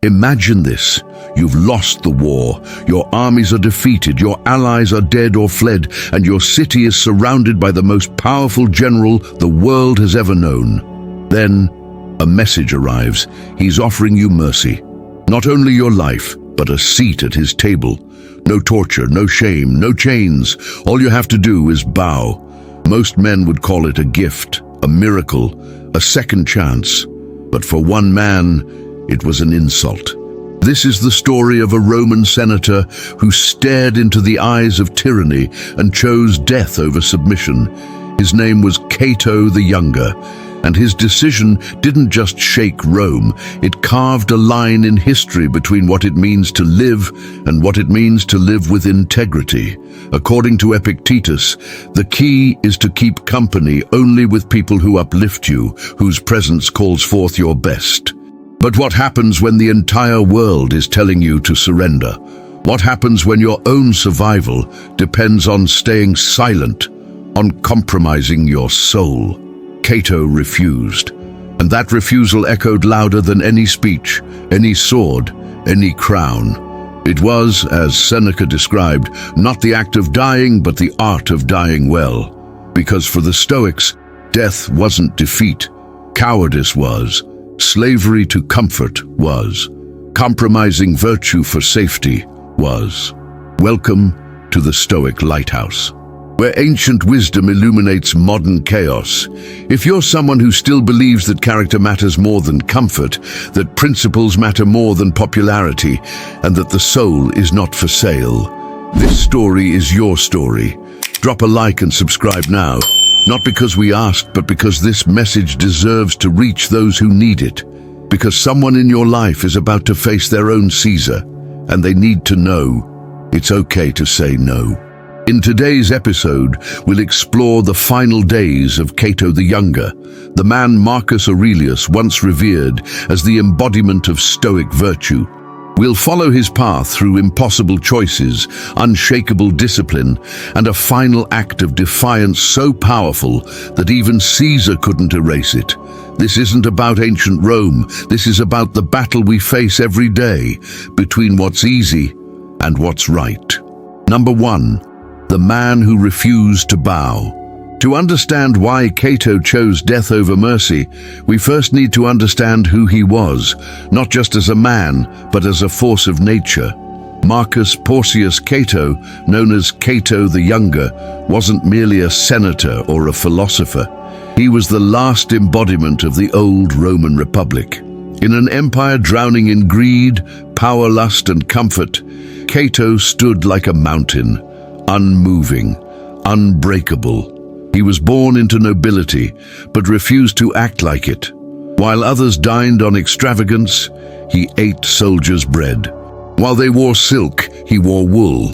Imagine this. You've lost the war. Your armies are defeated, your allies are dead or fled, and your city is surrounded by the most powerful general the world has ever known. Then, a message arrives. He's offering you mercy. Not only your life, but a seat at his table. No torture, no shame, no chains. All you have to do is bow. Most men would call it a gift, a miracle, a second chance. But for one man, it was an insult. This is the story of a Roman senator who stared into the eyes of tyranny and chose death over submission. His name was Cato the Younger, and his decision didn't just shake Rome, it carved a line in history between what it means to live and what it means to live with integrity. According to Epictetus, the key is to keep company only with people who uplift you, whose presence calls forth your best. But what happens when the entire world is telling you to surrender? What happens when your own survival depends on staying silent, on compromising your soul? Cato refused, and that refusal echoed louder than any speech, any sword, any crown. It was, as Seneca described, not the act of dying, but the art of dying well. Because for the Stoics, death wasn't defeat, cowardice was. Slavery to comfort was. Compromising virtue for safety was. Welcome to the Stoic Lighthouse, where ancient wisdom illuminates modern chaos. If you're someone who still believes that character matters more than comfort, that principles matter more than popularity, and that the soul is not for sale, this story is your story. Drop a like and subscribe now. Not because we asked, but because this message deserves to reach those who need it. Because someone in your life is about to face their own Caesar, and they need to know it's okay to say no. In today's episode, we'll explore the final days of Cato the Younger, the man Marcus Aurelius once revered as the embodiment of Stoic virtue. We'll follow his path through impossible choices, unshakable discipline, and a final act of defiance so powerful that even Caesar couldn't erase it. This isn't about ancient Rome. This is about the battle we face every day between what's easy and what's right. Number 1, the man who refused to bow. To understand why Cato chose death over mercy, we first need to understand who he was, not just as a man, but as a force of nature. Marcus Porcius Cato, known as Cato the Younger, wasn't merely a senator or a philosopher. He was the last embodiment of the old Roman Republic. In an empire drowning in greed, power, lust, and comfort, Cato stood like a mountain, unmoving, unbreakable. He was born into nobility, but refused to act like it. While others dined on extravagance, he ate soldiers' bread. While they wore silk, he wore wool.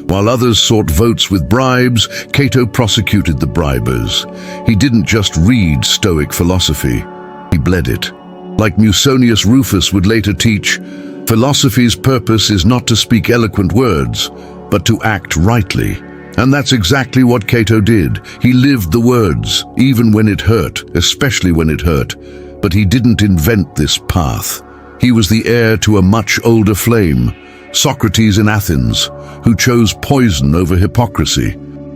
While others sought votes with bribes, Cato prosecuted the bribers. He didn't just read Stoic philosophy, he bled it. Like Musonius Rufus would later teach, philosophy's purpose is not to speak eloquent words, but to act rightly. And that's exactly what Cato did. He lived the words, even when it hurt, especially when it hurt. But he didn't invent this path. He was the heir to a much older flame, Socrates in Athens, who chose poison over hypocrisy,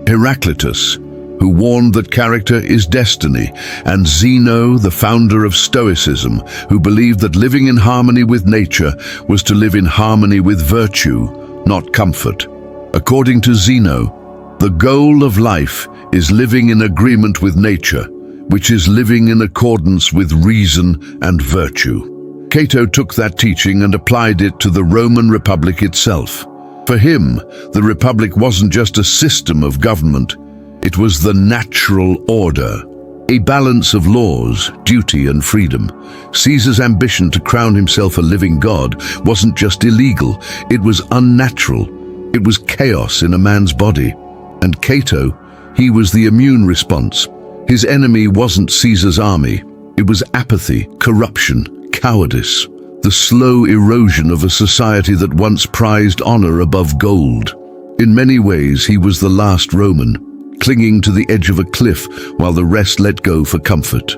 Heraclitus, who warned that character is destiny, and Zeno, the founder of Stoicism, who believed that living in harmony with nature was to live in harmony with virtue, not comfort. According to Zeno, the goal of life is living in agreement with nature, which is living in accordance with reason and virtue. Cato took that teaching and applied it to the Roman Republic itself. For him, the Republic wasn't just a system of government, it was the natural order, a balance of laws, duty, and freedom. Caesar's ambition to crown himself a living god wasn't just illegal, it was unnatural. It was chaos in a man's body. And Cato, he was the immune response. His enemy wasn't Caesar's army. It was apathy, corruption, cowardice, the slow erosion of a society that once prized honor above gold. In many ways, he was the last Roman, clinging to the edge of a cliff while the rest let go for comfort.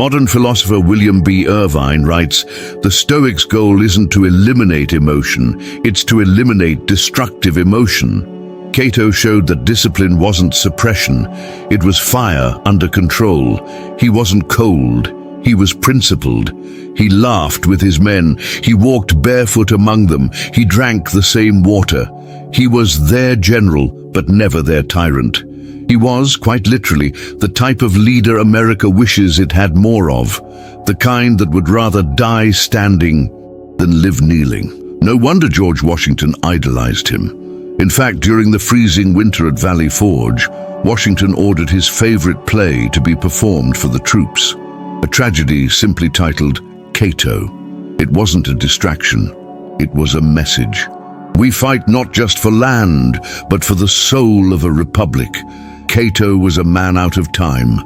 Modern philosopher William B. Irvine writes, "The Stoics' goal isn't to eliminate emotion, it's to eliminate destructive emotion." Cato showed that discipline wasn't suppression, it was fire under control. He wasn't cold, he was principled. He laughed with his men, he walked barefoot among them, he drank the same water. He was their general, but never their tyrant. He was, quite literally, the type of leader America wishes it had more of, the kind that would rather die standing than live kneeling. No wonder George Washington idolized him. In fact, during the freezing winter at Valley Forge, Washington ordered his favorite play to be performed for the troops, a tragedy simply titled Cato. It wasn't a distraction, it was a message. We fight not just for land, but for the soul of a republic. Cato was a man out of time,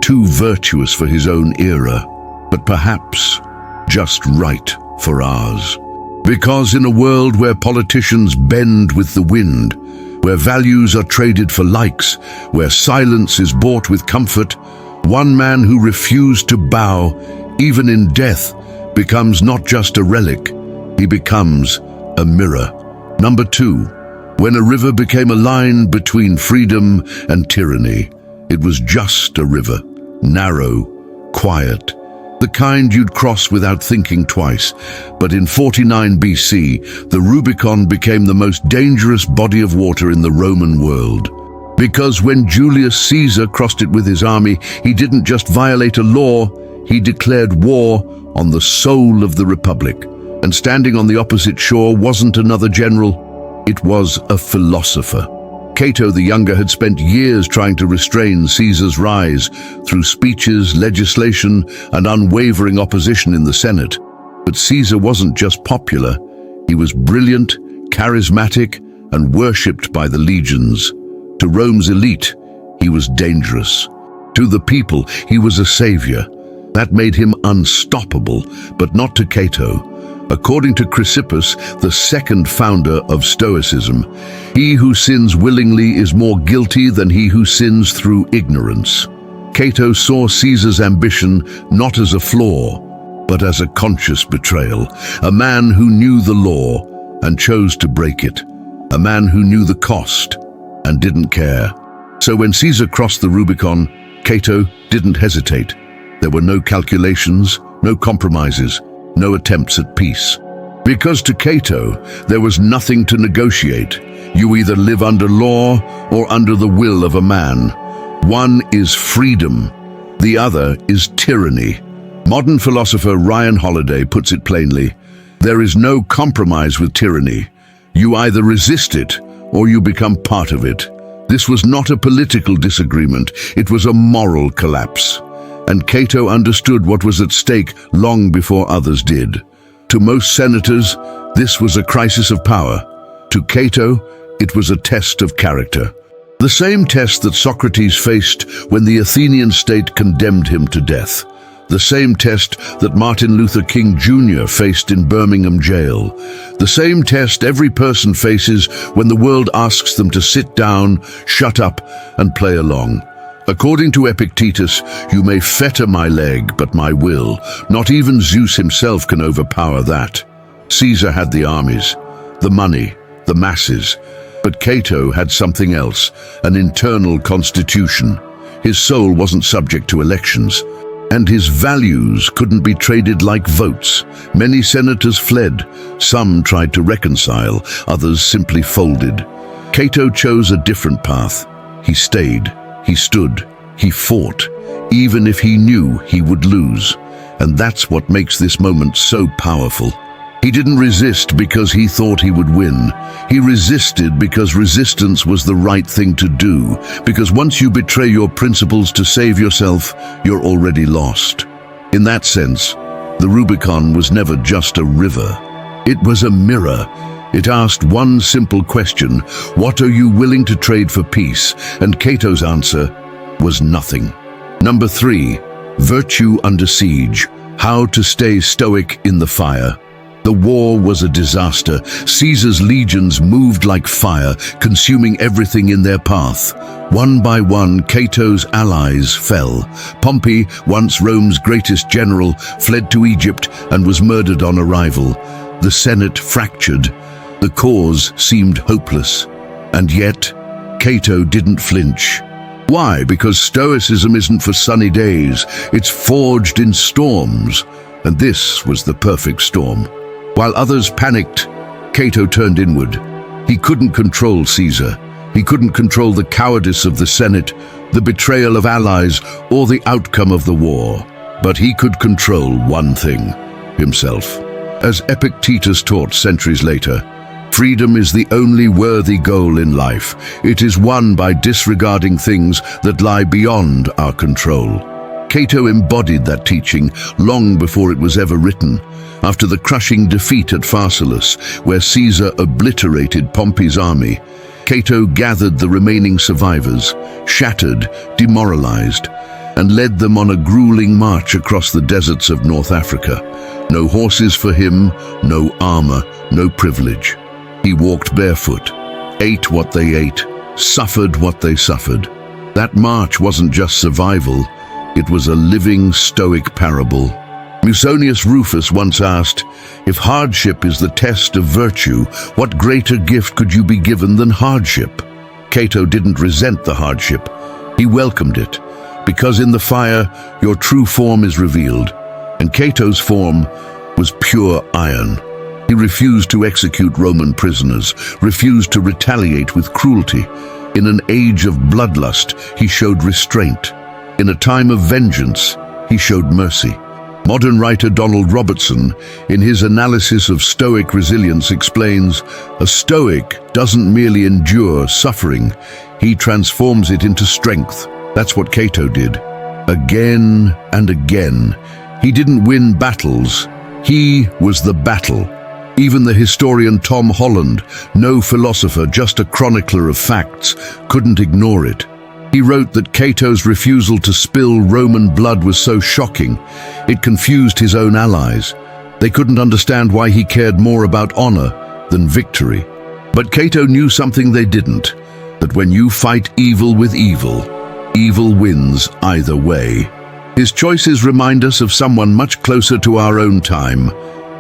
too virtuous for his own era, but perhaps just right for ours. Because in a world where politicians bend with the wind, where values are traded for likes, where silence is bought with comfort, one man who refused to bow, even in death, becomes not just a relic, he becomes a mirror. Number 2. When a river became a line between freedom and tyranny, it was just a river, narrow, quiet, the kind you'd cross without thinking twice. But in 49 BC, the Rubicon became the most dangerous body of water in the Roman world. Because when Julius Caesar crossed it with his army, he didn't just violate a law, he declared war on the soul of the Republic. And standing on the opposite shore wasn't another general, it was a philosopher. Cato the Younger had spent years trying to restrain Caesar's rise through speeches, legislation, and unwavering opposition in the Senate. But Caesar wasn't just popular, he was brilliant, charismatic, and worshipped by the legions. To Rome's elite, he was dangerous. To the people, he was a savior. That made him unstoppable, but not to Cato. According to Chrysippus, the second founder of Stoicism, he who sins willingly is more guilty than he who sins through ignorance. Cato saw Caesar's ambition not as a flaw, but as a conscious betrayal. A man who knew the law and chose to break it. A man who knew the cost and didn't care. So when Caesar crossed the Rubicon, Cato didn't hesitate. There were no calculations, no compromises, no attempts at peace. Because to Cato, there was nothing to negotiate. You either live under law or under the will of a man. One is freedom, the other is tyranny. Modern philosopher Ryan Holiday puts it plainly, there is no compromise with tyranny. You either resist it or you become part of it. This was not a political disagreement, it was a moral collapse. And Cato understood what was at stake long before others did. To most senators, this was a crisis of power. To Cato, it was a test of character. The same test that Socrates faced when the Athenian state condemned him to death. The same test that Martin Luther King Jr. faced in Birmingham jail. The same test every person faces when the world asks them to sit down, shut up, and play along. According to Epictetus, you may fetter my leg, but my will. Not even Zeus himself can overpower that. Caesar had the armies, the money, the masses. But Cato had something else, an internal constitution. His soul wasn't subject to elections. And his values couldn't be traded like votes. Many senators fled. Some tried to reconcile. Others simply folded. Cato chose a different path. He stayed. He stood, he fought, even if he knew he would lose. And that's what makes this moment so powerful. He didn't resist because he thought he would win. He resisted because resistance was the right thing to do. Because once you betray your principles to save yourself, you're already lost. In that sense, the Rubicon was never just a river. It was a mirror. It asked one simple question, what are you willing to trade for peace? And Cato's answer was nothing. Number 3, virtue under siege, how to stay stoic in the fire. The war was a disaster. Caesar's legions moved like fire, consuming everything in their path. One by one, Cato's allies fell. Pompey, once Rome's greatest general, fled to Egypt and was murdered on arrival. The Senate fractured. The cause seemed hopeless. And yet, Cato didn't flinch. Why? Because Stoicism isn't for sunny days. It's forged in storms. And this was the perfect storm. While others panicked, Cato turned inward. He couldn't control Caesar. He couldn't control the cowardice of the Senate, the betrayal of allies, or the outcome of the war. But he could control one thing: himself. As Epictetus taught centuries later, freedom is the only worthy goal in life. It is won by disregarding things that lie beyond our control. Cato embodied that teaching long before it was ever written. After the crushing defeat at Pharsalus, where Caesar obliterated Pompey's army, Cato gathered the remaining survivors, shattered, demoralized, and led them on a grueling march across the deserts of North Africa. No horses for him, no armor, no privilege. He walked barefoot, ate what they ate, suffered what they suffered. That march wasn't just survival, it was a living Stoic parable. Musonius Rufus once asked, "If hardship is the test of virtue, what greater gift could you be given than hardship?" Cato didn't resent the hardship. He welcomed it, because in the fire, your true form is revealed. And Cato's form was pure iron. He refused to execute Roman prisoners, refused to retaliate with cruelty. In an age of bloodlust, he showed restraint. In a time of vengeance, he showed mercy. Modern writer Donald Robertson, in his analysis of Stoic resilience, explains, "A Stoic doesn't merely endure suffering, he transforms it into strength." That's what Cato did. Again and again. He didn't win battles, he was the battle. Even the historian Tom Holland, no philosopher, just a chronicler of facts, couldn't ignore it. He wrote that Cato's refusal to spill Roman blood was so shocking, it confused his own allies. They couldn't understand why he cared more about honor than victory. But Cato knew something they didn't, that when you fight evil with evil, evil wins either way. His choices remind us of someone much closer to our own time,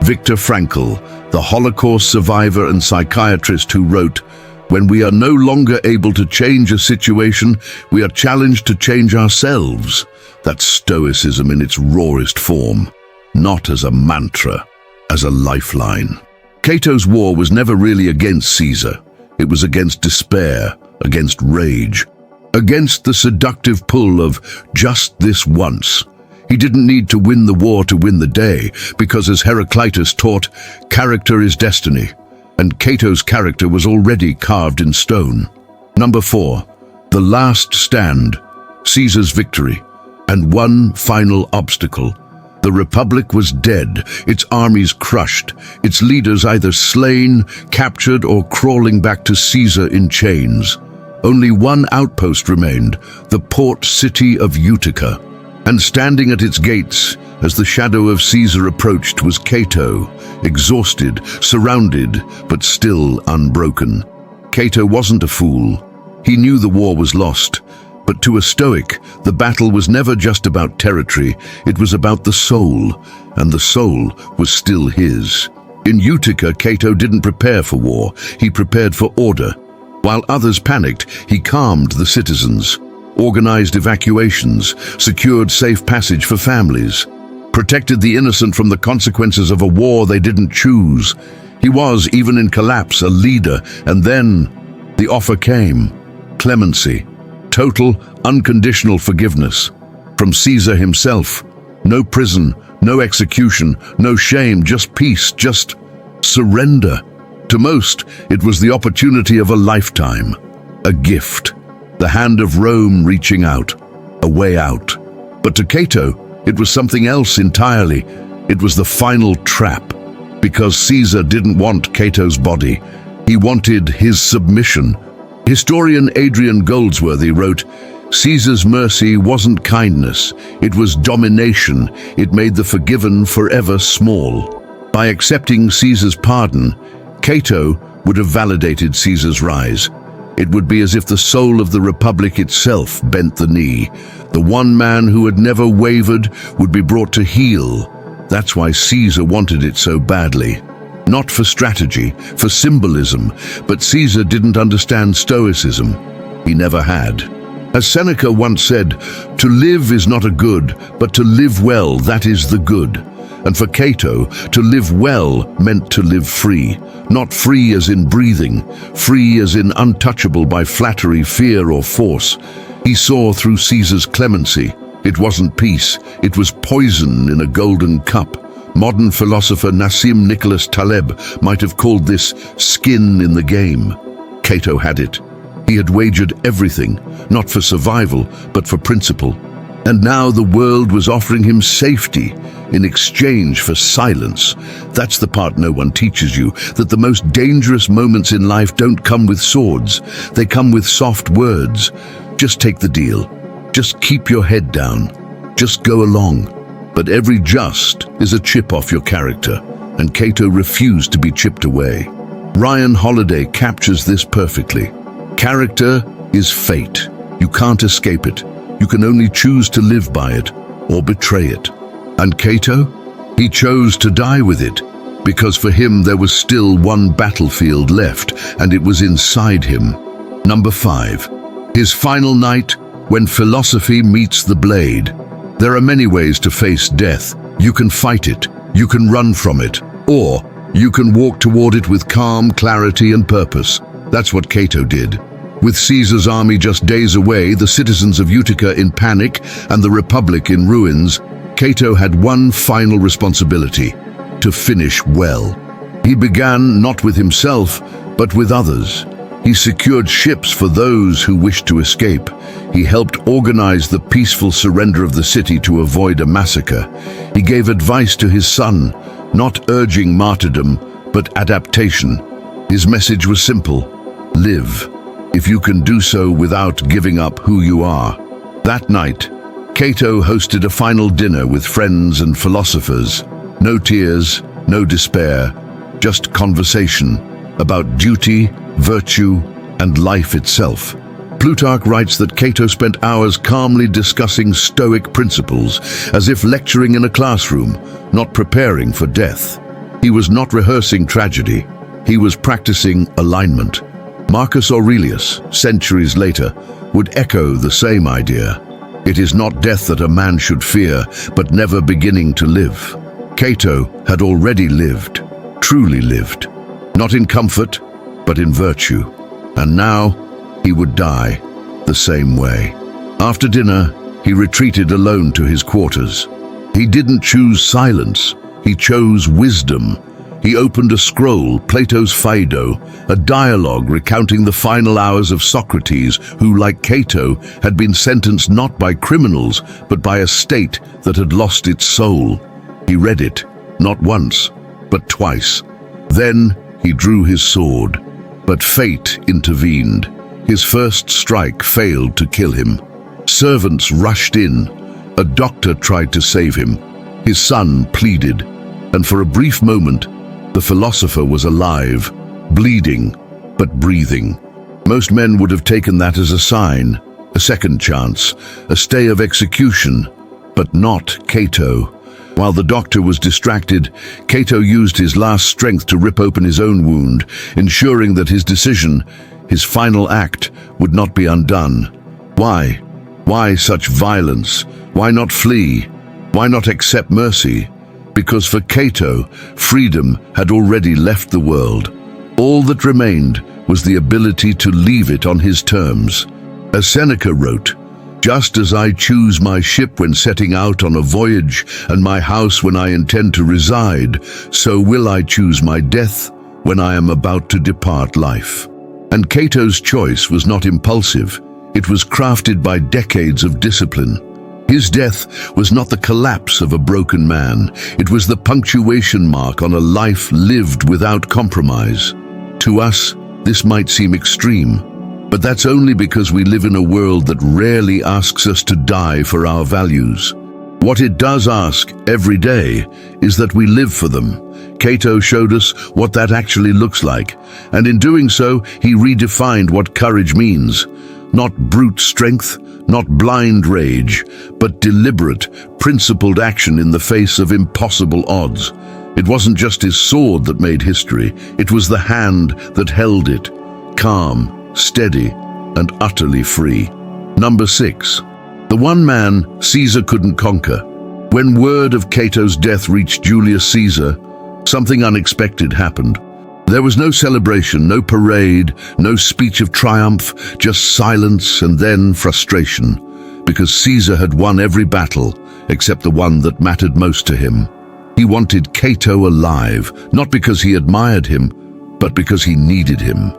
Viktor Frankl, the Holocaust survivor and psychiatrist who wrote, "When we are no longer able to change a situation, we are challenged to change ourselves." That's Stoicism in its rawest form, not as a mantra, as a lifeline. Cato's war was never really against Caesar. It was against despair, against rage, against the seductive pull of just this once. He didn't need to win the war to win the day, because as Heraclitus taught, character is destiny. And Cato's character was already carved in stone. Number 4, the last stand, Caesar's victory, and one final obstacle. The Republic was dead, its armies crushed, its leaders either slain, captured, or crawling back to Caesar in chains. Only one outpost remained, the port city of Utica. And standing at its gates, as the shadow of Caesar approached, was Cato, exhausted, surrounded, but still unbroken. Cato wasn't a fool. He knew the war was lost. But to a Stoic, the battle was never just about territory, it was about the soul, and the soul was still his. In Utica, Cato didn't prepare for war, he prepared for order. While others panicked, he calmed the citizens, organized evacuations, secured safe passage for families, protected the innocent from the consequences of a war they didn't choose. He was, even in collapse, a leader, and then the offer came. Clemency. Total, unconditional forgiveness. From Caesar himself. No prison, no execution, no shame, just peace, just surrender. To most, it was the opportunity of a lifetime. A gift. The hand of Rome reaching out. A way out. But to Cato, it was something else entirely. It was the final trap. Because Caesar didn't want Cato's body. He wanted his submission. Historian Adrian Goldsworthy wrote, "Caesar's mercy wasn't kindness, it was domination. It made the forgiven forever small." By accepting Caesar's pardon, Cato would have validated Caesar's rise. It would be as if the soul of the Republic itself bent the knee. The one man who had never wavered would be brought to heel. That's why Caesar wanted it so badly. Not for strategy, for symbolism, but Caesar didn't understand Stoicism. He never had. As Seneca once said, "To live is not a good, but to live well, that is the good." And for Cato, to live well meant to live free. Not free as in breathing, free as in untouchable by flattery, fear, or force. He saw through Caesar's clemency. It wasn't peace, it was poison in a golden cup. Modern philosopher Nassim Nicholas Taleb might have called this skin in the game. Cato had it. He had wagered everything, not for survival, but for principle. And now the world was offering him safety in exchange for silence. That's the part no one teaches you, that the most dangerous moments in life don't come with swords. They come with soft words. Just take the deal. Just keep your head down. Just go along. But every just is a chip off your character, and Cato refused to be chipped away. Ryan Holiday captures this perfectly. Character is fate. You can't escape it. You can only choose to live by it or betray it. And Cato? He chose to die with it, because for him there was still one battlefield left, and it was inside him. Number 5. His final night, when philosophy meets the blade. There are many ways to face death. You can fight it, you can run from it, or you can walk toward it with calm, clarity, and purpose. That's what Cato did. With Caesar's army just days away, the citizens of Utica in panic, and the Republic in ruins, Cato had one final responsibility: to finish well. He began not with himself, but with others. He secured ships for those who wished to escape. He helped organize the peaceful surrender of the city to avoid a massacre. He gave advice to his son, not urging martyrdom, but adaptation. His message was simple: live, if you can do so without giving up who you are. That night, Cato hosted a final dinner with friends and philosophers. No tears, no despair, just conversation about duty, virtue, and life itself. Plutarch writes that Cato spent hours calmly discussing Stoic principles, as if lecturing in a classroom, not preparing for death. He was not rehearsing tragedy, he was practicing alignment. Marcus Aurelius, centuries later, would echo the same idea. It is not death that a man should fear, but never beginning to live. Cato had already lived, truly lived, not in comfort, but in virtue. And now, he would die the same way. After dinner, he retreated alone to his quarters. He didn't choose silence, he chose wisdom. He opened a scroll, Plato's Phaedo, a dialogue recounting the final hours of Socrates, who, like Cato, had been sentenced not by criminals, but by a state that had lost its soul. He read it, not once, but twice. Then he drew his sword, but fate intervened. His first strike failed to kill him. Servants rushed in. A doctor tried to save him. His son pleaded, and for a brief moment, the philosopher was alive, bleeding, but breathing. Most men would have taken that as a sign, a second chance, a stay of execution, but not Cato. While the doctor was distracted, Cato used his last strength to rip open his own wound, ensuring that his decision, his final act, would not be undone. Why? Why such violence? Why not flee? Why not accept mercy? Because for Cato, freedom had already left the world. All that remained was the ability to leave it on his terms. As Seneca wrote, "Just as I choose my ship when setting out on a voyage, and my house when I intend to reside, so will I choose my death when I am about to depart life." And Cato's choice was not impulsive. It was crafted by decades of discipline. His death was not the collapse of a broken man. It was the punctuation mark on a life lived without compromise. To us, this might seem extreme, but that's only because we live in a world that rarely asks us to die for our values. What it does ask every day is that we live for them, Cato showed us what that actually looks like, and in doing so, he redefined what courage means. Not brute strength, not blind rage, but deliberate, principled action in the face of impossible odds. It wasn't just his sword that made history, it was the hand that held it, calm, steady, and utterly free. Number 6. The one man Caesar couldn't conquer. When word of Cato's death reached Julius Caesar, something unexpected happened. There was no celebration, no parade, no speech of triumph, just silence and then frustration, because Caesar had won every battle except the one that mattered most to him. He wanted Cato alive, not because he admired him, but because he needed him.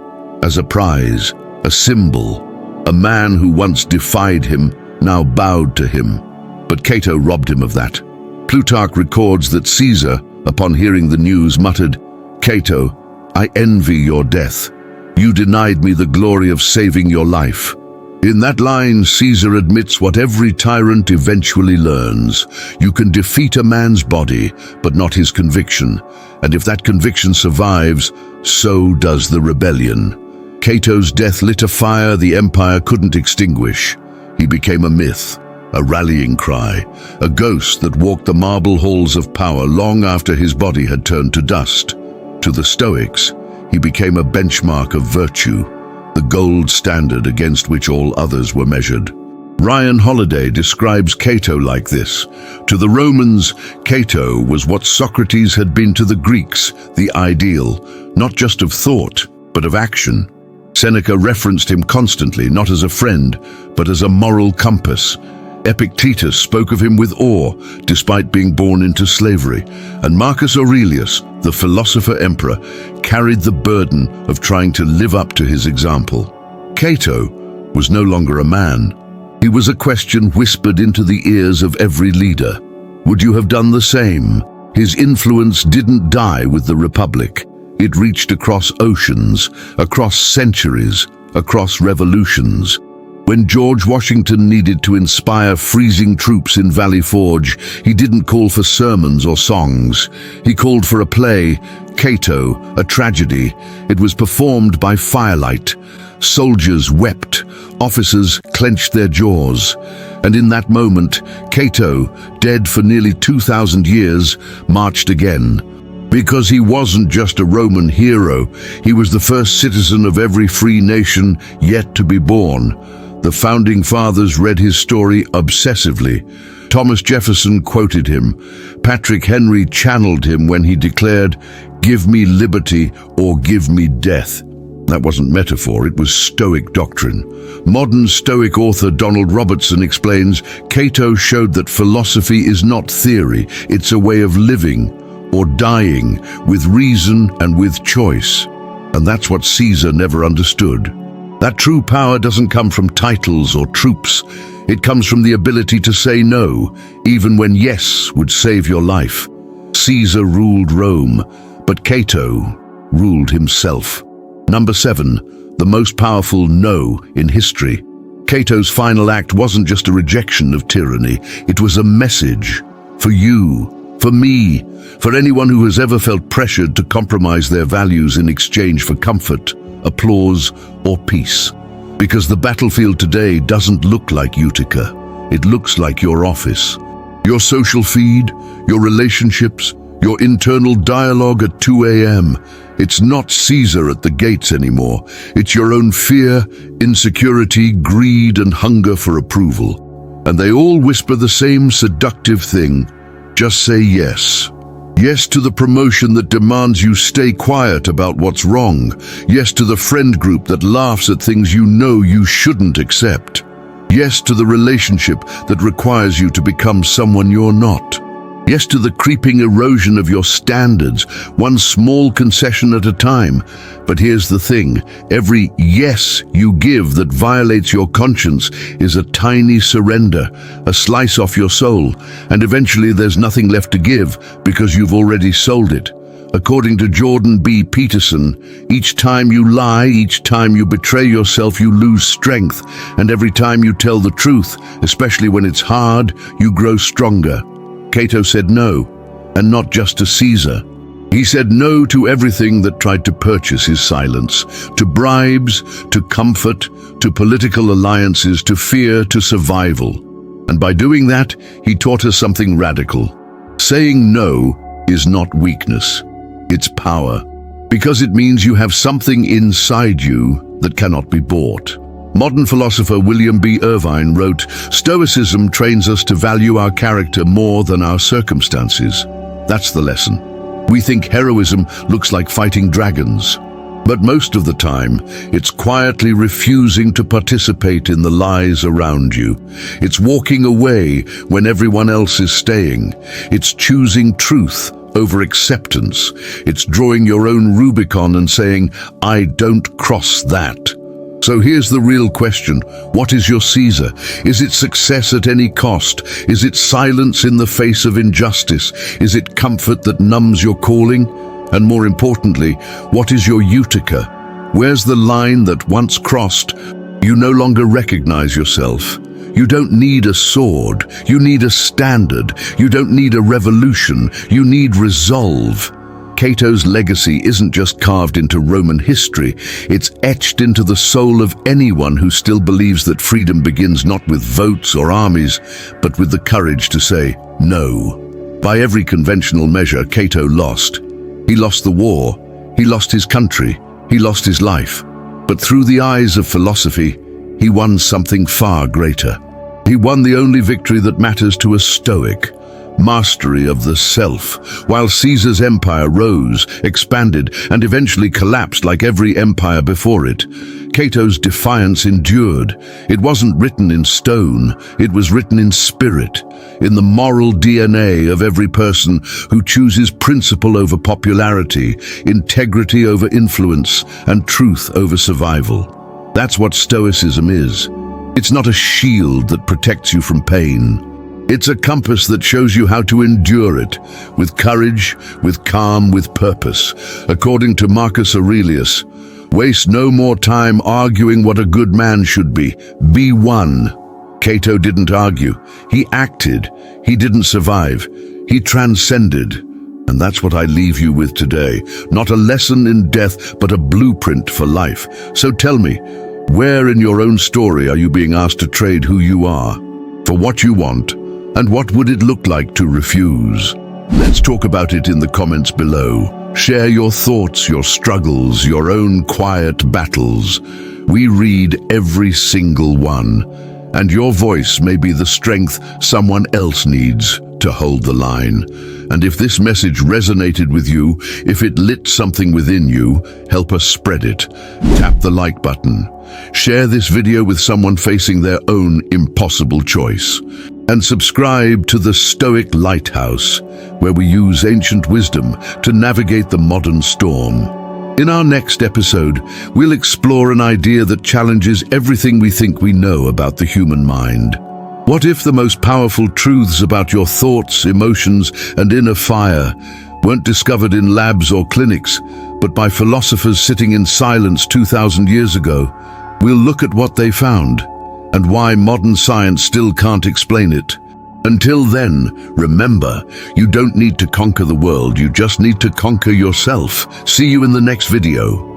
As a prize, a symbol, a man who once defied him, now bowed to him. But Cato robbed him of that. Plutarch records that Caesar, upon hearing the news, muttered, "Cato, I envy your death. You denied me the glory of saving your life." In that line, Caesar admits what every tyrant eventually learns. You can defeat a man's body, but not his conviction. And if that conviction survives, so does the rebellion. Cato's death lit a fire the empire couldn't extinguish. He became a myth, a rallying cry, a ghost that walked the marble halls of power long after his body had turned to dust. To the Stoics, he became a benchmark of virtue, the gold standard against which all others were measured. Ryan Holiday describes Cato like this: "To the Romans, Cato was what Socrates had been to the Greeks, the ideal, not just of thought, but of action." Seneca referenced him constantly, not as a friend, but as a moral compass. Epictetus spoke of him with awe, despite being born into slavery, and Marcus Aurelius, the philosopher emperor, carried the burden of trying to live up to his example. Cato was no longer a man. He was a question whispered into the ears of every leader. Would you have done the same? His influence didn't die with the Republic. It reached across oceans, across centuries, across revolutions. When George Washington needed to inspire freezing troops in Valley Forge, he didn't call for sermons or songs. He called for a play, Cato, a tragedy. It was performed by firelight. Soldiers wept, officers clenched their jaws. And in that moment, Cato, dead for nearly 2,000 years, marched again. Because he wasn't just a Roman hero, he was the first citizen of every free nation yet to be born. The founding fathers read his story obsessively. Thomas Jefferson quoted him. Patrick Henry channeled him when he declared, "Give me liberty or give me death." That wasn't metaphor, it was Stoic doctrine. Modern Stoic author Donald Robertson explains, Cato showed that philosophy is not theory, it's a way of living or dying with reason and with choice. And that's what Caesar never understood. That true power doesn't come from titles or troops. It comes from the ability to say no, even when yes would save your life. Caesar ruled Rome, but Cato ruled himself. Number 7, the most powerful no in history. Cato's final act wasn't just a rejection of tyranny, it was a message for you, for me, for anyone who has ever felt pressured to compromise their values in exchange for comfort, applause, or peace. Because the battlefield today doesn't look like Utica. It looks like your office. Your social feed, your relationships, your internal dialogue at 2 a.m. It's not Caesar at the gates anymore. It's your own fear, insecurity, greed, and hunger for approval. And they all whisper the same seductive thing. Just say yes. Yes to the promotion that demands you stay quiet about what's wrong. Yes to the friend group that laughs at things you know you shouldn't accept. Yes to the relationship that requires you to become someone you're not. Yes to the creeping erosion of your standards, one small concession at a time. But here's the thing, every yes you give that violates your conscience is a tiny surrender, a slice off your soul, and eventually there's nothing left to give because you've already sold it. According to Jordan B. Peterson, each time you lie, each time you betray yourself, you lose strength, and every time you tell the truth, especially when it's hard, you grow stronger. Cato said no, and not just to Caesar. He said no to everything that tried to purchase his silence, to bribes, to comfort, to political alliances, to fear, to survival. And by doing that, he taught us something radical. Saying no is not weakness, it's power, because it means you have something inside you that cannot be bought. Modern philosopher William B. Irvine wrote, "Stoicism trains us to value our character more than our circumstances." That's the lesson. We think heroism looks like fighting dragons, but most of the time, it's quietly refusing to participate in the lies around you. It's walking away when everyone else is staying. It's choosing truth over acceptance. It's drawing your own Rubicon and saying, "I don't cross that." So here's the real question. What is your Caesar? Is it success at any cost? Is it silence in the face of injustice? Is it comfort that numbs your calling? And more importantly, what is your Utica? Where's the line that once crossed, you no longer recognize yourself? You don't need a sword. You need a standard. You don't need a revolution. You need resolve. Cato's legacy isn't just carved into Roman history, it's etched into the soul of anyone who still believes that freedom begins not with votes or armies, but with the courage to say no. By every conventional measure, Cato lost. He lost the war, he lost his country, he lost his life. But through the eyes of philosophy, he won something far greater. He won the only victory that matters to a Stoic: mastery of the self. While Caesar's empire rose, expanded, and eventually collapsed like every empire before it, Cato's defiance endured. It wasn't written in stone, it was written in spirit, in the moral DNA of every person who chooses principle over popularity, integrity over influence, and truth over survival. That's what Stoicism is. It's not a shield that protects you from pain. It's a compass that shows you how to endure it, with courage, with calm, with purpose. According to Marcus Aurelius, waste no more time arguing what a good man should be. Be one. Cato didn't argue. He acted. He didn't survive. He transcended. And that's what I leave you with today. Not a lesson in death, but a blueprint for life. So tell me, where in your own story are you being asked to trade who you are for what you want? And what would it look like to refuse? Let's talk about it in the comments below. Share your thoughts, your struggles, your own quiet battles. We read every single one, and your voice may be the strength someone else needs to hold the line. And if this message resonated with you, if it lit something within you, help us spread it. Tap the like button. Share this video with someone facing their own impossible choice. And subscribe to the Stoic Lighthouse, where we use ancient wisdom to navigate the modern storm. In our next episode, we'll explore an idea that challenges everything we think we know about the human mind. What if the most powerful truths about your thoughts, emotions, and inner fire weren't discovered in labs or clinics, but by philosophers sitting in silence 2,000 years ago? We'll look at what they found, and why modern science still can't explain it. Until then, remember, you don't need to conquer the world, you just need to conquer yourself. See you in the next video.